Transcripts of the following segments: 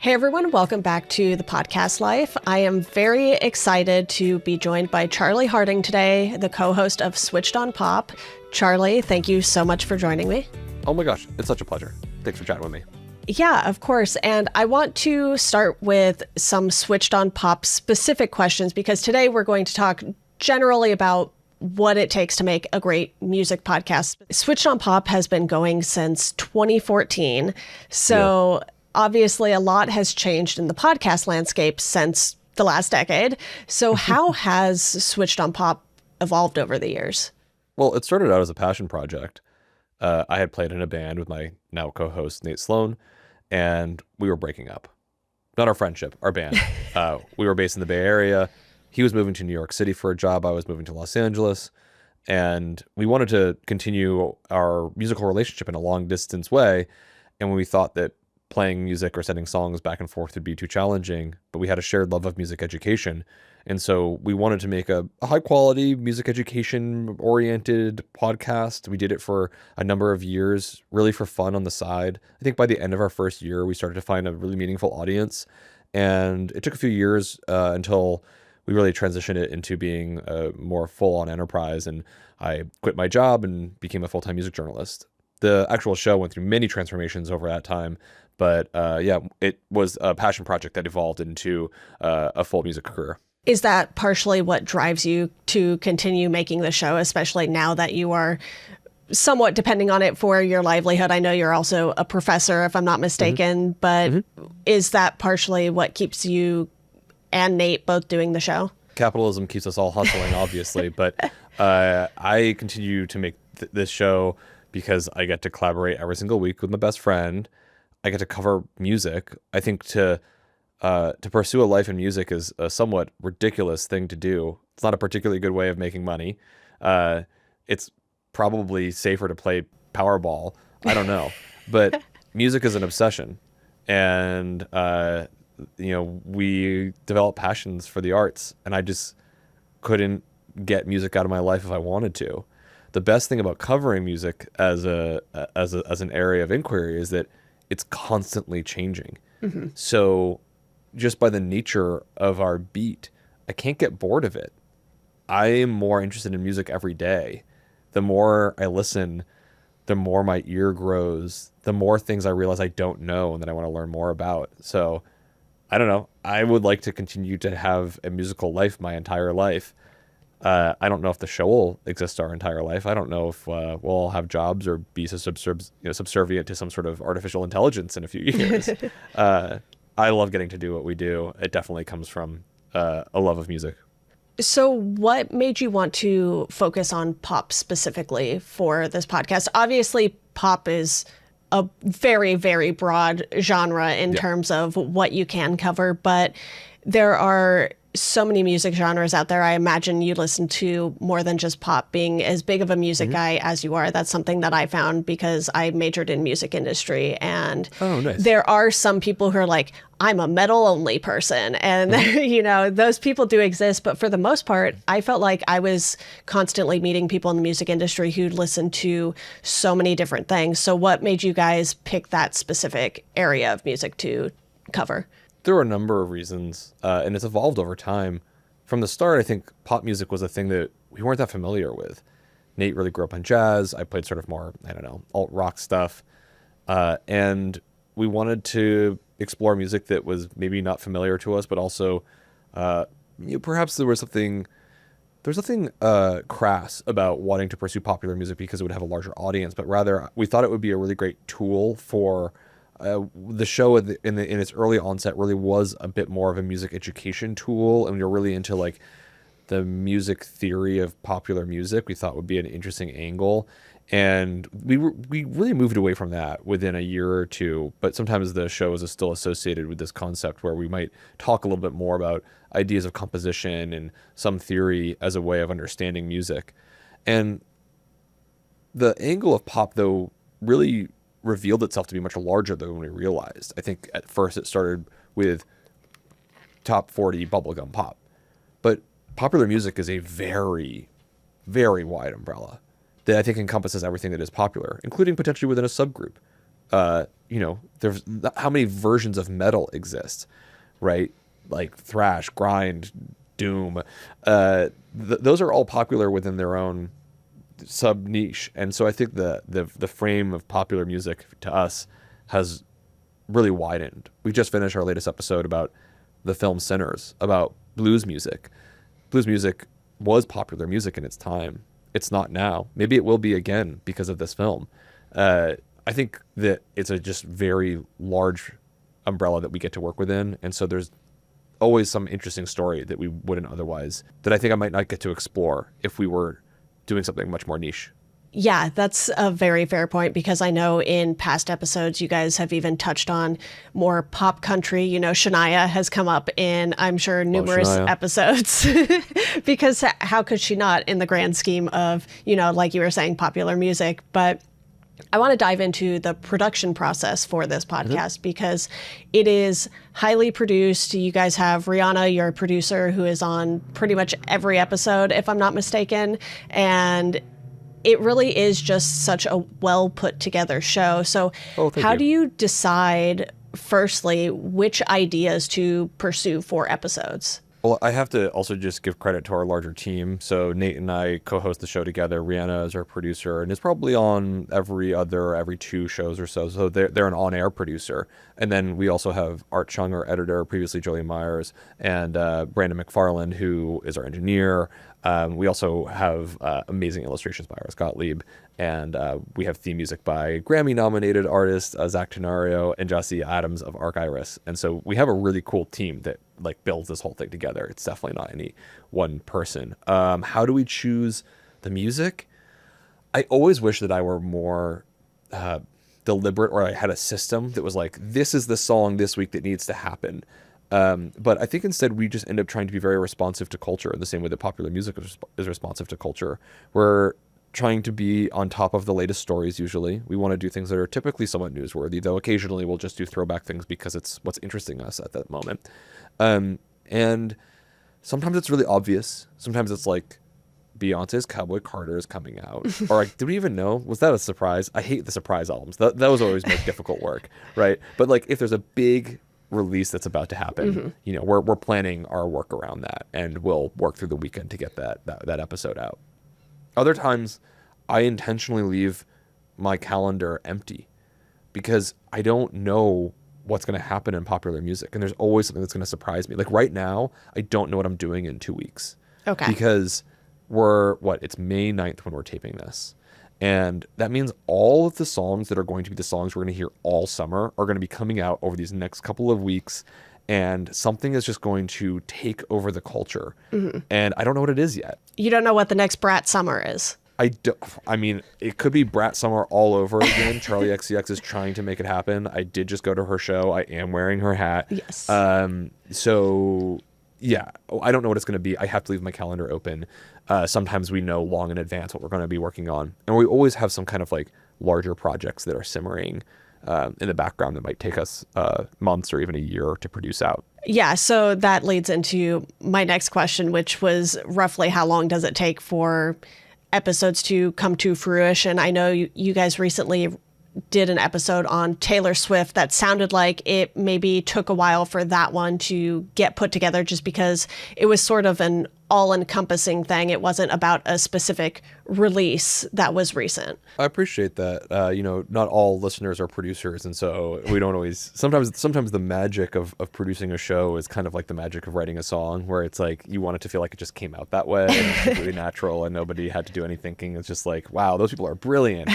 Hey everyone, welcome back to the podcast life. I am very excited to be joined by Charlie Harding today, the co-host of Switched on Pop. Charlie, thank you so much for joining me. Oh my gosh, it's such a pleasure. Thanks for chatting with me. Yeah, of course. And I want to start with some Switched on Pop specific questions because today we're going to talk generally about what it takes to make a great music podcast. Switched on Pop has been going since 2014. So obviously a lot has changed in the podcast landscape since the last decade. So how has Switched on Pop evolved over the years? Well, it started out as a passion project. I had played in a band with my now co-host, Nate Sloan, and we were breaking up. Not our friendship, our band. We were based in the Bay Area. He was moving to New York City for a job. I was moving to Los Angeles. And we wanted to continue our musical relationship in a long distance way. And when we thought that playing music or sending songs back and forth would be too challenging, but we had a shared love of music education. And so we wanted to make a high quality music education oriented podcast. We did it for a number of years, really for fun on the side. I think by the end of our first year, we started to find a really meaningful audience. And it took a few years until we really transitioned it into being a more full-on enterprise. And I quit my job and became a full-time music journalist. The actual show went through many transformations over that time. But it was a passion project that evolved into a full music career. Is that partially what drives you to continue making the show, especially now that you are somewhat depending on it for your livelihood? I know you're also a professor, if I'm not mistaken, but is that partially what keeps you and Nate both doing the show? Capitalism keeps us all hustling, obviously, but I continue to make this show because I get to collaborate every single week with my best friend. I get to cover music. I think to pursue a life in music is a somewhat ridiculous thing to do. It's not a particularly good way of making money. It's probably safer to play Powerball. I don't know. But music is an obsession. And, we develop passions for the arts. And I just couldn't get music out of my life if I wanted to. The best thing about covering music as an area of inquiry is that it's constantly changing. So just by the nature of our beat, I can't get bored of it. I am more interested in music every day. The more I listen, the more my ear grows, the more things I realize I don't know and that I want to learn more about. So I don't know. I would like to continue to have a musical life my entire life. I don't know if the show will exist our entire life. I don't know if we'll all have jobs or be subservient to some sort of artificial intelligence in a few years. I love getting to do what we do. It definitely comes from a love of music. So what made you want to focus on pop specifically for this podcast? Obviously, pop is a very, very broad genre in terms of what you can cover, but there are so many music genres out there. I imagine you listen to more than just pop. Being as big of a music guy as you are, that's something that I found because I majored in music industry. And there are some people who are like, I'm a metal only person. And, those people do exist. But for the most part, I felt like I was constantly meeting people in the music industry who listened to so many different things. So what made you guys pick that specific area of music to cover? There were a number of reasons, and it's evolved over time. From the start, I think pop music was a thing that we weren't that familiar with. Nate really grew up on jazz. I played sort of more, alt rock stuff. And we wanted to explore music that was maybe not familiar to us, but also perhaps there was something crass about wanting to pursue popular music because it would have a larger audience, but rather we thought it would be a really great tool for the show in its early onset really was a bit more of a music education tool, and we were really into like the music theory of popular music. We thought would be an interesting angle, and we really moved away from that within a year or two. But sometimes the show is still associated with this concept where we might talk a little bit more about ideas of composition and some theory as a way of understanding music. And the angle of pop, though, really revealed itself to be much larger than we realized. I think at first it started with top 40 bubblegum pop, but popular music is a very, very wide umbrella that I think encompasses everything that is popular, including potentially within a subgroup. There's how many versions of metal exist, right? Like thrash, grind, doom. Those are all popular within their own sub niche, and so I think the frame of popular music to us has really widened. We just finished our latest episode about the film Sinners, about blues music. Blues music was popular music in its time. It's not now. Maybe it will be again because of this film. I think that it's a just very large umbrella that we get to work within, and so there's always some interesting story that we wouldn't otherwise, that I think I might not get to explore if we were doing something much more niche. Yeah, that's a very fair point, because I know in past episodes you guys have even touched on more pop country. Shania has come up in, I'm sure, numerous episodes because how could she not in the grand scheme of, like you were saying, popular music. But I want to dive into the production process for this podcast because it is highly produced. You guys have Rihanna, your producer, who is on pretty much every episode, if I'm not mistaken. And it really is just such a well put together show. So how do you decide, firstly, which ideas to pursue for episodes? Well, I have to also just give credit to our larger team. So Nate and I co-host the show together. Rihanna is our producer and is probably on every 2 shows or so. So they're an on-air producer. And then we also have Art Chung, our editor, previously Julie Myers, and Brandon McFarland, who is our engineer. We also have amazing illustrations by Iris Gottlieb, and we have theme music by Grammy-nominated artist Zach Tenario and Jesse Adams of Arc Iris. And so we have a really cool team that builds this whole thing together. It's definitely not any one person. How do we choose the music? I always wish that I were more deliberate, or I had a system that was like, this is the song this week that needs to happen. But I think instead we just end up trying to be very responsive to culture in the same way that popular music is responsive to culture. We're trying to be on top of the latest stories usually. We want to do things that are typically somewhat newsworthy, though occasionally we'll just do throwback things because it's what's interesting us at that moment. And sometimes it's really obvious. Sometimes it's like Beyonce's Cowboy Carter is coming out. Or like, did we even know? Was that a surprise? I hate the surprise albums. That was always my difficult work, right? But like if there's a big release that's about to happen, we're planning our work around that, and we'll work through the weekend to get that episode out. Other times I intentionally leave my calendar empty because I don't know what's going to happen in popular music, and there's always something that's going to surprise me. Like right now, I don't know what I'm doing in 2 weeks. Okay. Because it's May 9th when we're taping this. And that means all of the songs that are going to be the songs we're going to hear all summer are going to be coming out over these next couple of weeks. And something is just going to take over the culture. Mm-hmm. And I don't know what it is yet. You don't know what the next Brat Summer is. I mean, it could be Brat Summer all over again. Charlie XCX is trying to make it happen. I did just go to her show. I am wearing her hat. Yes. So yeah, I don't know what it's going to be. I have to leave my calendar open. Sometimes we know long in advance what we're going to be working on. And we always have some kind of like larger projects that are simmering in the background that might take us months or even a year to produce out. Yeah, so that leads into my next question, which was roughly how long does it take for episodes to come to fruition? I know you guys recently did an episode on Taylor Swift that sounded like it maybe took a while for that one to get put together, just because it was sort of an all-encompassing thing. It wasn't about a specific release that was recent. I appreciate that. Not all listeners are producers, and so we don't always. Sometimes the magic of producing a show is kind of like the magic of writing a song, where it's like you want it to feel like it just came out that way, and it's completely natural, and nobody had to do any thinking. It's just like, wow, those people are brilliant.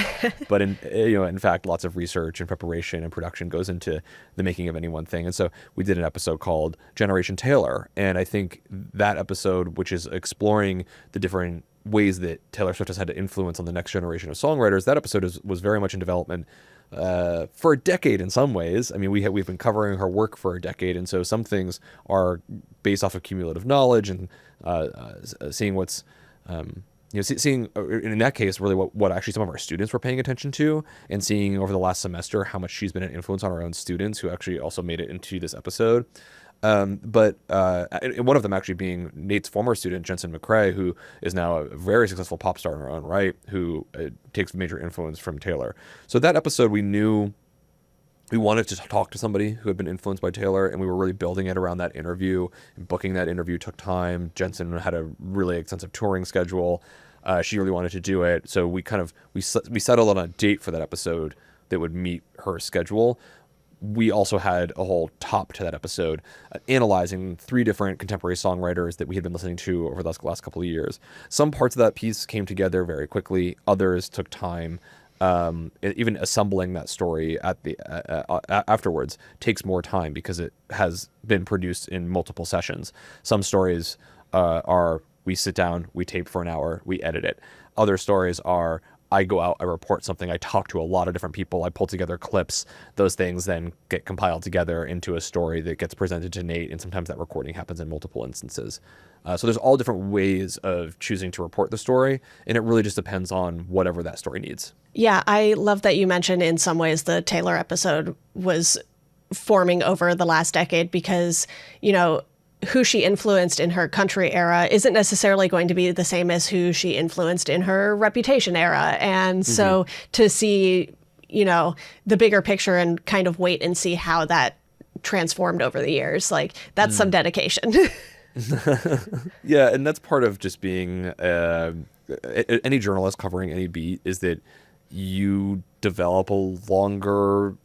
But in fact, lots of research and preparation and production goes into the making of any one thing. And so we did an episode called Generation Taylor, and I think that episode, which is exploring the different ways that Taylor Swift has had to influence on the next generation of songwriters, that episode was very much in development for a decade in some ways. I mean, we've been covering her work for a decade, and so some things are based off of cumulative knowledge and seeing what's seeing in that case really what actually some of our students were paying attention to, and seeing over the last semester how much she's been an influence on our own students who actually also made it into this episode. But one of them actually being Nate's former student, Jensen McCrae, who is now a very successful pop star in her own right, who takes major influence from Taylor. So that episode, we knew we wanted to talk to somebody who had been influenced by Taylor, and we were really building it around that interview. And booking that interview took time. Jensen had a really extensive touring schedule. She really wanted to do it, so we settled on a date for that episode that would meet her schedule. We also had a whole top to that episode, analyzing 3 different contemporary songwriters that we had been listening to over the last couple of years. Some parts of that piece came together very quickly. Others took time. Even assembling that story at the afterwards takes more time because it has been produced in multiple sessions. Some stories are we sit down, we tape for an hour, we edit it. Other stories are I go out, I report something, I talk to a lot of different people, I pull together clips. Those things then get compiled together into a story that gets presented to Nate, and sometimes that recording happens in multiple instances. So there's all different ways of choosing to report the story, and it really just depends on whatever that story needs. Yeah, I love that you mentioned in some ways the Taylor episode was forming over the last decade because, who she influenced in her country era isn't necessarily going to be the same as who she influenced in her Reputation era. And so to see, the bigger picture and kind of wait and see how that transformed over the years, like that's some dedication. Yeah, and that's part of just being any journalist covering any beat is that you develop a longer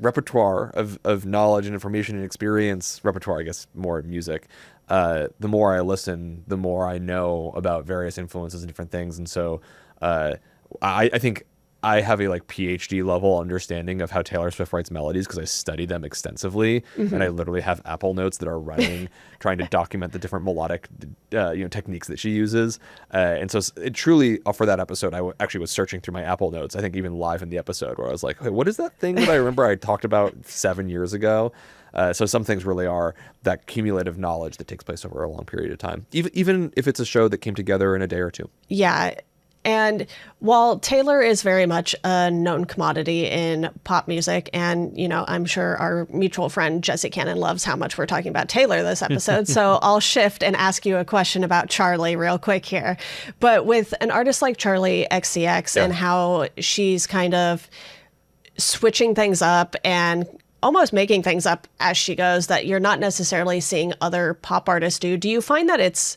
repertoire of knowledge and information and experience. Repertoire, I guess, more music. The more I listen, the more I know about various influences and different things. And so I think I have a PhD level understanding of how Taylor Swift writes melodies because I study them extensively, and I literally have Apple Notes that are running, trying to document the different melodic, techniques that she uses. And so it truly, for that episode, I actually was searching through my Apple Notes. I think even live in the episode where I was like, "Hey, what is that thing that I remember I talked about 7 years ago?" So some things really are that cumulative knowledge that takes place over a long period of time, even if it's a show that came together in a day or two. Yeah. And while Taylor is very much a known commodity in pop music, and, I'm sure our mutual friend Jesse Cannon loves how much we're talking about Taylor this episode, so I'll shift and ask you a question about Charli real quick here. But with an artist like Charli XCX and how she's kind of switching things up and almost making things up as she goes that you're not necessarily seeing other pop artists do you find that it's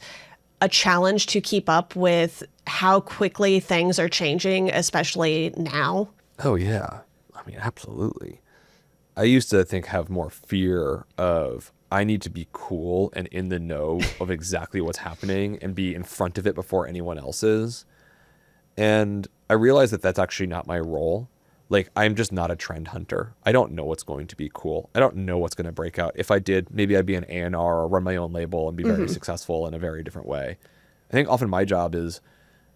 a challenge to keep up with how quickly things are changing, especially now? Oh, yeah. I mean, absolutely. I used to have more fear of I need to be cool and in the know of exactly what's happening and be in front of it before anyone else is. And I realized that that's actually not my role. I'm just not a trend hunter. I don't know what's going to be cool. I don't know what's going to break out. If I did, maybe I'd be an A&R or run my own label and be very successful in a very different way. I think often my job is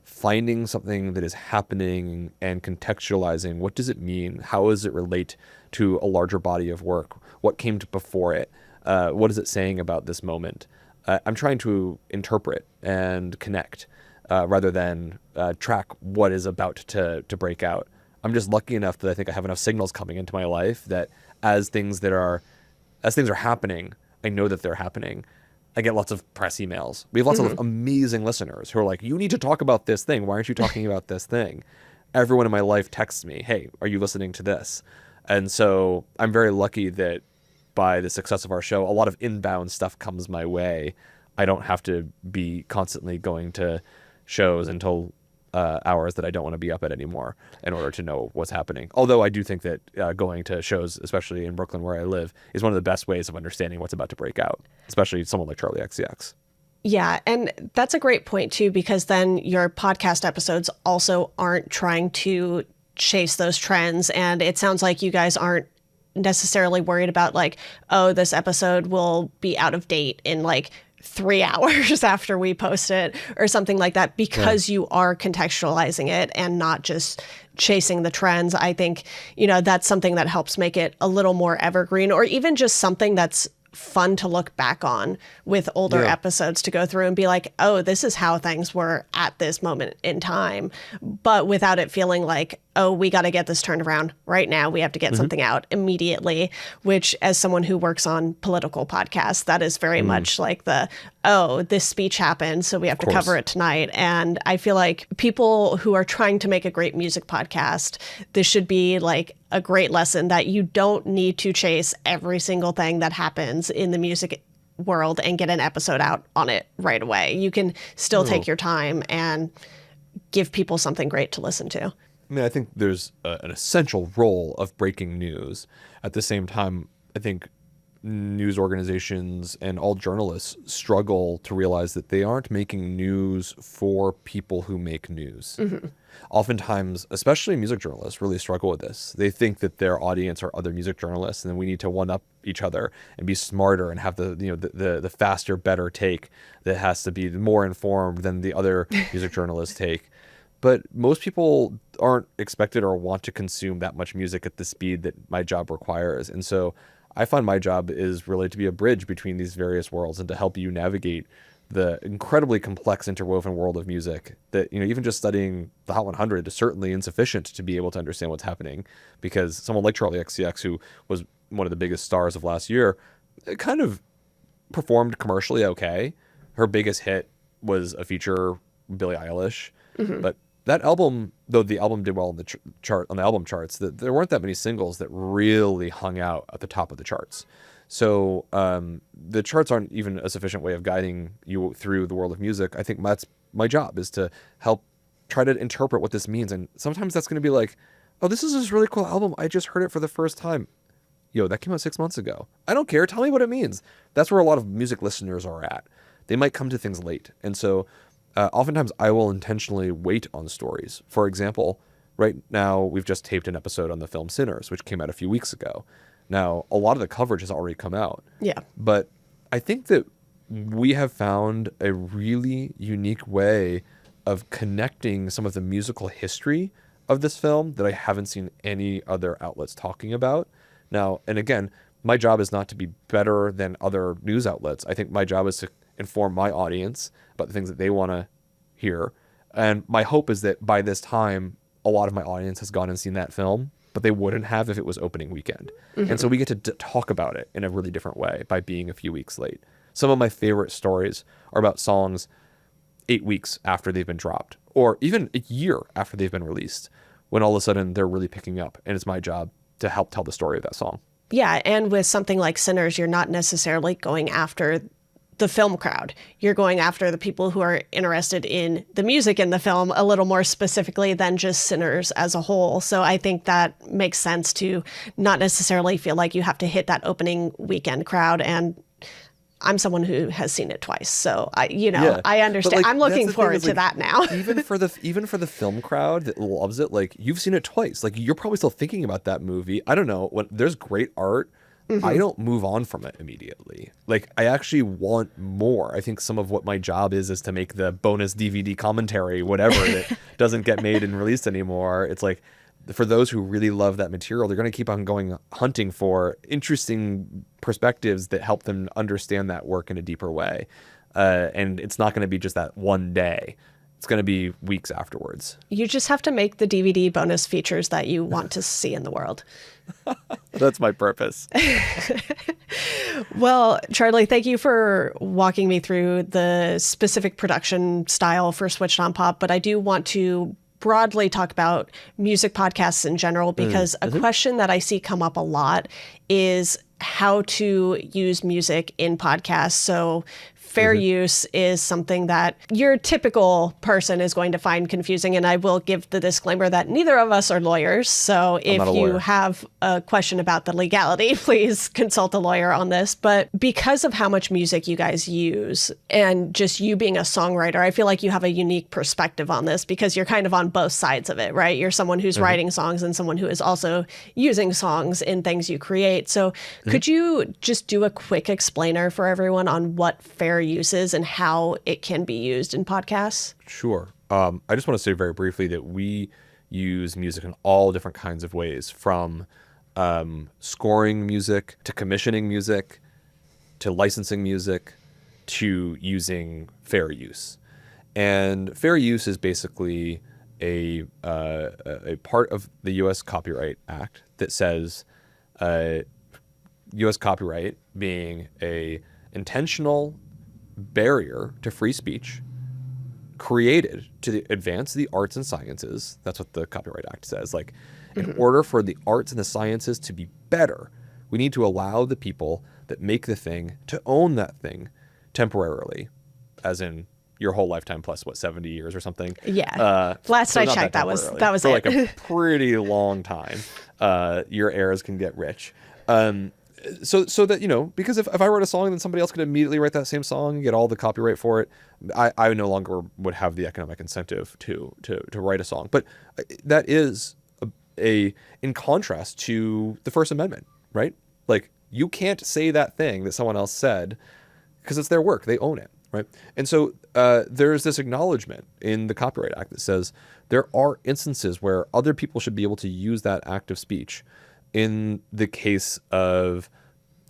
finding something that is happening and contextualizing. What does it mean? How does it relate to a larger body of work? What came before it? What is it saying about this moment? I'm trying to interpret and connect rather than track what is about to break out. I'm just lucky enough that I think I have enough signals coming into my life that as things are happening, I know that they're happening. I get lots of press emails. We have lots of amazing listeners who are like, you need to talk about this thing. Why aren't you talking about this thing? Everyone in my life texts me, hey, are you listening to this? And so I'm very lucky that by the success of our show, a lot of inbound stuff comes my way. I don't have to be constantly going to shows until hours that I don't want to be up at anymore in order to know what's happening. Although I do think that going to shows, especially in Brooklyn where I live, is one of the best ways of understanding what's about to break out, especially someone like Charli XCX. Yeah, and that's a great point too, because then your podcast episodes also aren't trying to chase those trends. And it sounds like you guys aren't necessarily worried about this episode will be out of date in 3 hours after we post it or something like that, because you are contextualizing it and not just chasing the trends. I think, that's something that helps make it a little more evergreen, or even just something that's fun to look back on with older episodes, to go through and be like, oh, this is how things were at this moment in time, but without it feeling like, oh, we got to get this turned around right now. We have to get something out immediately, which, as someone who works on political podcasts, that is very much like this speech happened, so we have to cover it tonight. And I feel like people who are trying to make a great music podcast, this should be a great lesson that you don't need to chase every single thing that happens in the music world and get an episode out on it right away. You can still take your time and give people something great to listen to. I mean, I think there's an essential role of breaking news. At the same time, I think news organizations and all journalists struggle to realize that they aren't making news for people who make news. Oftentimes, especially music journalists, really struggle with this. They think that their audience are other music journalists, and then we need to one up each other and be smarter and have the faster, better take that has to be more informed than the other music journalists take. But most people aren't expected or want to consume that much music at the speed that my job requires. And so I find my job is really to be a bridge between these various worlds and to help you navigate the incredibly complex interwoven world of music that, even just studying the Hot 100 is certainly insufficient to be able to understand what's happening, because someone like Charlie XCX, who was one of the biggest stars of last year, kind of performed commercially okay. Her biggest hit was a feature, Billie Eilish, but that album, though the album did well on the chart on the album charts, that there weren't that many singles that really hung out at the top of the charts. So the charts aren't even a sufficient way of guiding you through the world of music. I think that's my job, is to help try to interpret what this means. And sometimes that's going to be like, oh, this is this really cool album. I just heard it for the first time. Yo, that came out 6 months ago. I don't care. Tell me what it means. That's where a lot of music listeners are at. They might come to things late. And so oftentimes I will intentionally wait on stories. For example, right now we've just taped an episode on the film Sinners, which came out a few weeks ago. Now, a lot of the coverage has already come out. Yeah. But I think that we have found a really unique way of connecting some of the musical history of this film that I haven't seen any other outlets talking about. Now, and again, my job is not to be better than other news outlets. I think my job is to inform my audience about the things that they want to hear. And my hope is that by this time, a lot of my audience has gone and seen that film, but they wouldn't have if it was opening weekend. And so we get to talk about it in a really different way by being a few weeks late. Some of my favorite stories are about songs 8 weeks after they've been dropped, or even a year after they've been released, when all of a sudden they're really picking up, and it's my job to help tell the story of that song. Yeah, and with something like Sinners, you're not necessarily going after the film crowd. You're going after the people who are interested in the music in the film a little more specifically than just Sinners as a whole. So I think that makes sense to not necessarily feel like you have to hit that opening weekend crowd. And I'm someone who has seen it twice, so I understand. I'm looking forward to that now. even for the film crowd that loves it, like, you've seen it twice. Like, you're probably still thinking about that movie. I don't know, when there's great art, I don't move on from it immediately. Like, I actually want more. I think some of what my job is to make the bonus DVD commentary, whatever, that doesn't get made and released anymore. It's like, for those who really love that material, they're going to keep on going hunting for interesting perspectives that help them understand that work in a deeper way. And it's not going to be just that one day. It's going to be weeks afterwards. You just have to make the DVD bonus features that you want to see in the world. That's my purpose. Well, Charlie, thank you for walking me through the specific production style for Switched on Pop, but I do want to broadly talk about music podcasts in general, because a question that I see come up a lot is how to use music in podcasts. So fair use is something that your typical person is going to find confusing. And I will give the disclaimer that neither of us are lawyers. So if you have a question about the legality, please consult a lawyer on this. But because of how much music you guys use, and just you being a songwriter, I feel like you have a unique perspective on this, because you're kind of on both sides of it, right? You're someone who's writing songs and someone who is also using songs in things you create. So could you just do a quick explainer for everyone on what fair use is and how it can be used in podcasts? Sure. I just want to say very briefly that we use music in all different kinds of ways, from scoring music to commissioning music to licensing music to using fair use. And fair use is basically a part of the U.S. Copyright Act that says U.S. copyright being a intentional barrier to free speech created to advance the arts and sciences. That's what the Copyright Act says. Like, In order for the arts and the sciences to be better, we need to allow the people that make the thing to own that thing temporarily, as in your whole lifetime plus 70 years or something. Yeah. Last I checked, that was for it. Like a pretty long time. Your heirs can get rich. So that, because if I wrote a song, then somebody else could immediately write that same song and get all the copyright for it. I no longer would have the economic incentive to write a song. But that is in contrast to the First Amendment, right? Like, you can't say that thing that someone else said because it's their work. They own it, right? And so there's this acknowledgement in the Copyright Act that says there are instances where other people should be able to use that act of speech in the case of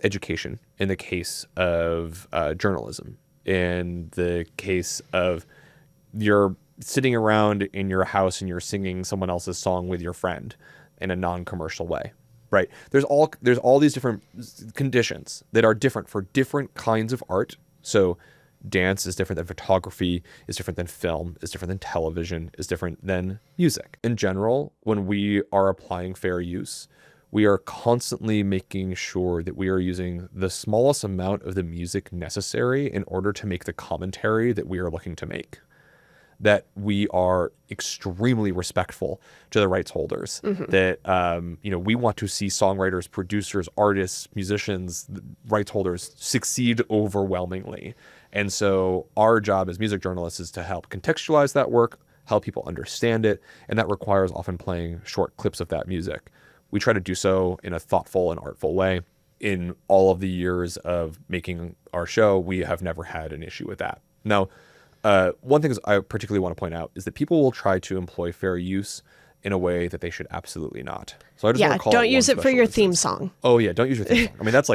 education, in the case of journalism, in the case of you're sitting around in your house and you're singing someone else's song with your friend in a non-commercial way, right? There's all these different conditions that are different for different kinds of art. So dance is different than photography, is different than film, is different than television, is different than music. In general, when we are applying fair use, we are constantly making sure that we are using the smallest amount of the music necessary in order to make the commentary that we are looking to make. That we are extremely respectful to the rights holders. That, we want to see songwriters, producers, artists, musicians, rights holders succeed overwhelmingly. And so our job as music journalists is to help contextualize that work, help people understand it, and that requires often playing short clips of that music. We try to do so in a thoughtful and artful way. In all of the years of making our show, we have never had an issue with that. Now, one thing I particularly want to point out is that people will try to employ fair use in a way that they should absolutely not. So I just want to call don't use it for your instance. theme song. Oh yeah, don't use your theme song. I mean, that's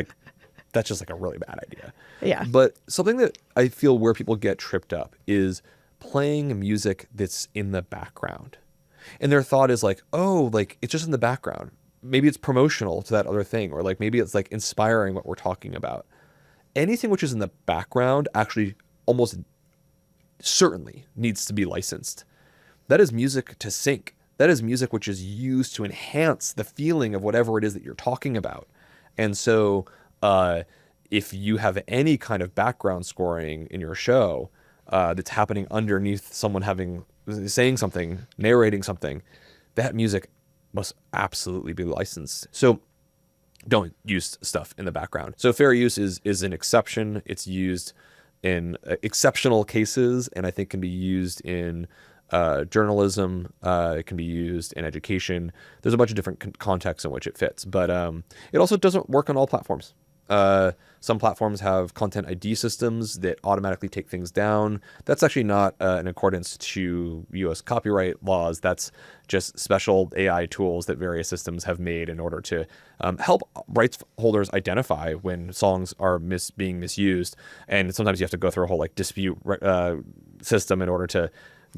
just like a really bad idea. Yeah. But something that I feel where people get tripped up is playing music that's in the background. And their thought is like, oh, like it's just in the background. Maybe it's promotional to that other thing, or like maybe it's like inspiring what we're talking about. Anything which is in the background actually almost certainly needs to be licensed. That is music to sync. That is music which is used to enhance the feeling of whatever it is that you're talking about. And so if you have any kind of background scoring in your show that's happening underneath someone saying something, narrating something, that music must absolutely be licensed. So don't use stuff in the background. So fair use is an exception. It's used in exceptional cases, and I think can be used in journalism. It can be used in education. There's a bunch of different contexts in which it fits, but it also doesn't work on all platforms. Some platforms have content ID systems that automatically take things down. That's actually not in accordance to US copyright laws. That's just special AI tools that various systems have made in order to help rights holders identify when songs are being misused. And sometimes you have to go through a whole dispute system in order to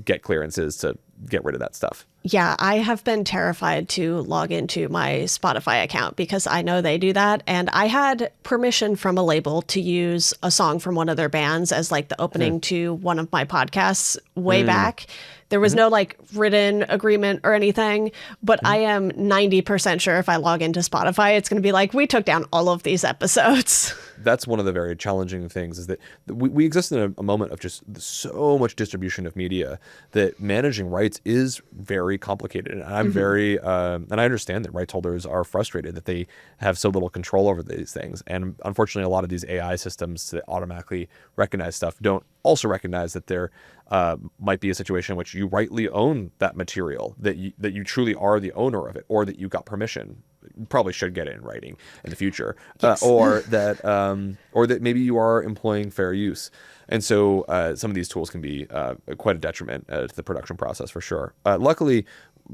get clearances to get rid of that stuff. Yeah, I have been terrified to log into my Spotify account because I know they do that. And I had permission from a label to use a song from one of their bands as the opening to one of my podcasts way back. There was no written agreement or anything, but I am 90% sure if I log into Spotify, it's going to be we took down all of these episodes. That's one of the very challenging things is that we exist in a moment of just so much distribution of media that managing rights is very complicated. And I'm very, and I understand that rights holders are frustrated that they have so little control over these things. And unfortunately, a lot of these AI systems that automatically recognize stuff don't also recognize that there might be a situation in which you rightly own that material, that you truly are the owner of it, or that you got permission. You probably should get it in writing in the future, yes. or that maybe you are employing fair use. And so some of these tools can be quite a detriment to the production process for sure. Luckily,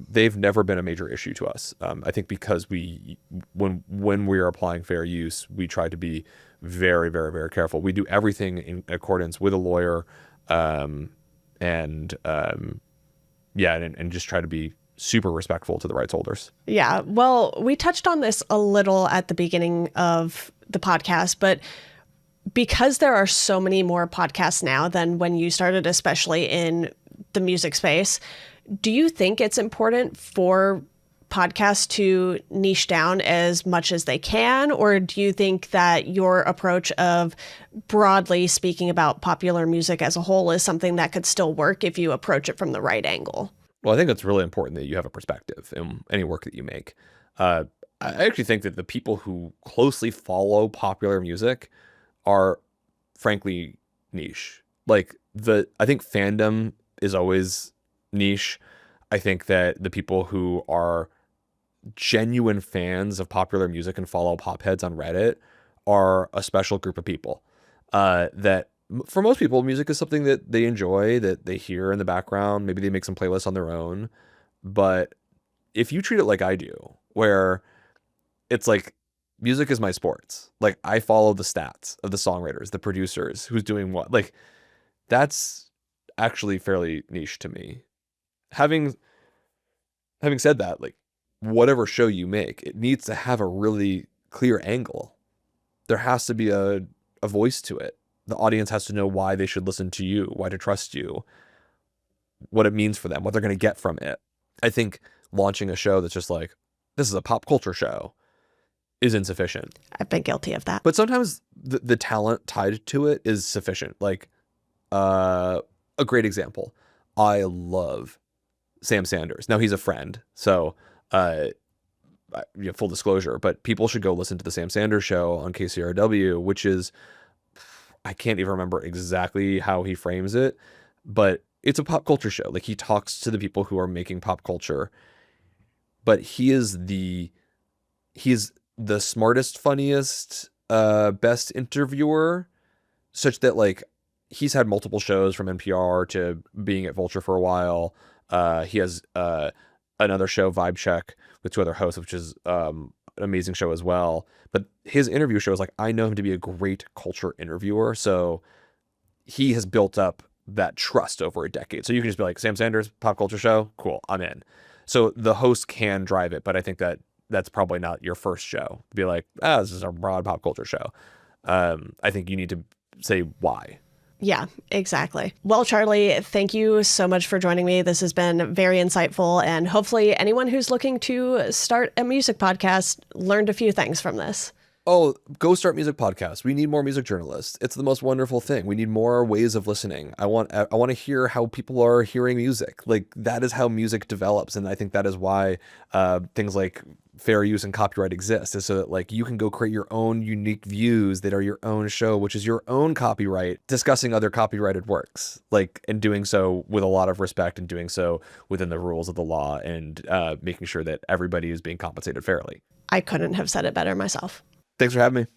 they've never been a major issue to us. I think because when we are applying fair use, we try to be very, very, very careful. We do everything in accordance with a lawyer, and just try to be super respectful to the rights holders. Yeah. Well, we touched on this a little at the beginning of the podcast, but because there are so many more podcasts now than when you started, especially in the music space, do you think it's important for podcasts to niche down as much as they can? Or do you think that your approach of broadly speaking about popular music as a whole is something that could still work if you approach it from the right angle? Well, I think it's really important that you have a perspective in any work that you make. I actually think that the people who closely follow popular music are frankly niche. Like I think fandom is always niche. I think that the people who are genuine fans of popular music and follow pop heads on Reddit are a special group of people. That for most people, music is something that they enjoy, that they hear in the background. Maybe they make some playlists on their own. But if you treat it like I do, where it's like music is my sports, like I follow the stats of the songwriters, the producers, who's doing what, like that's actually fairly niche to me. Having said that, like whatever show you make, it needs to have a really clear angle. There has to be a voice to it. The audience has to know why they should listen to you, why to trust you, what it means for them, what they're going to get from it. I think launching a show that's just like, this is a pop culture show is insufficient. I've been guilty of that. But sometimes the talent tied to it is sufficient. Like a great example, I love Sam Sanders. Now he's a friend, so full disclosure, but people should go listen to the Sam Sanders show on KCRW, which is, I can't even remember exactly how he frames it, but it's a pop culture show. Like he talks to the people who are making pop culture, but he's the smartest, funniest, best interviewer, such that like he's had multiple shows from NPR to being at Vulture for a while. He has another show, Vibe Check, with two other hosts, which is an amazing show as well. But his interview show is like, I know him to be a great culture interviewer. So he has built up that trust over a decade. So you can just be like, Sam Sanders, pop culture show, cool, I'm in. So the host can drive it, but I think that that's probably not your first show. Be like, this is a broad pop culture show. I think you need to say why. Yeah, exactly. Well, Charlie, thank you so much for joining me. This has been very insightful, and hopefully anyone who's looking to start a music podcast learned a few things from this. Oh, go start music podcasts. We need more music journalists. It's the most wonderful thing. We need more ways of listening. I want to hear how people are hearing music. Like that is how music develops, and I think that is why things like fair use and copyright exist, is so that like you can go create your own unique views that are your own show, which is your own copyright, discussing other copyrighted works, like, and doing so with a lot of respect and doing so within the rules of the law, and making sure that everybody is being compensated fairly. I couldn't have said it better myself. Thanks for having me.